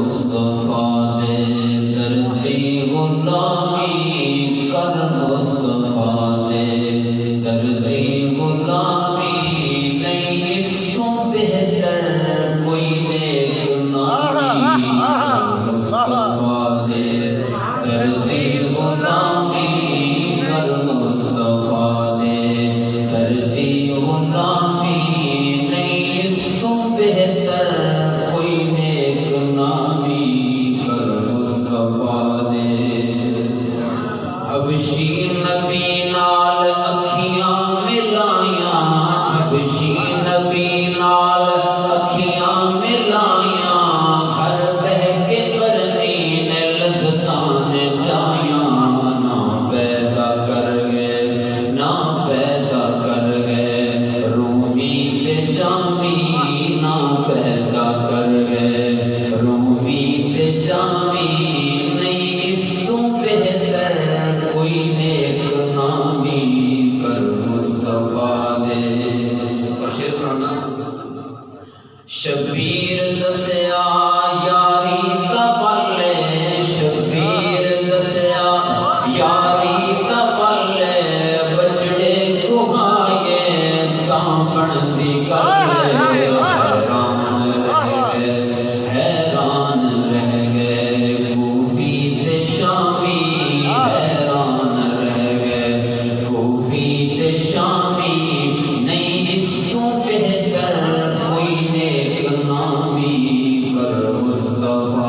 مصطفیٰ دے دردی غلامی کر مصطفیٰ دے دردی غلامی نہیں اس کو بہتر کوئی نیک نامی مصطفیٰ دے دردی غلامی کر مصطفیٰ دے دردی غلامی نہیں اس کو بہتر کوئی نیک نامی کر مصطفیٰ دے حبشی نبی نال اکھیاں ملائیاں حبشی نبی نال اکھیاں ملائیاں گھر بہ کے قرنین لذتاں جائیاں نہ پیدا کر گئے نہ پیدا کر گئے رومی تے جامی نہ پیدا کر گئے رومی تے جامی نہیں اس تو بہتر کوئی نیک نامی کر مصطفیٰ دے اور شعر سنانا شبیر دسیا یاری دا پلے شبیر دسیا یاری دا پلے بچڑے کو آئے تاں بن دی گل حیران رہ گئے کوفی تے شامی حیران رہ گئے کوفی تے شامی نہیں اس کو بہتر کوئی نیک نامی کر مصطفیٰ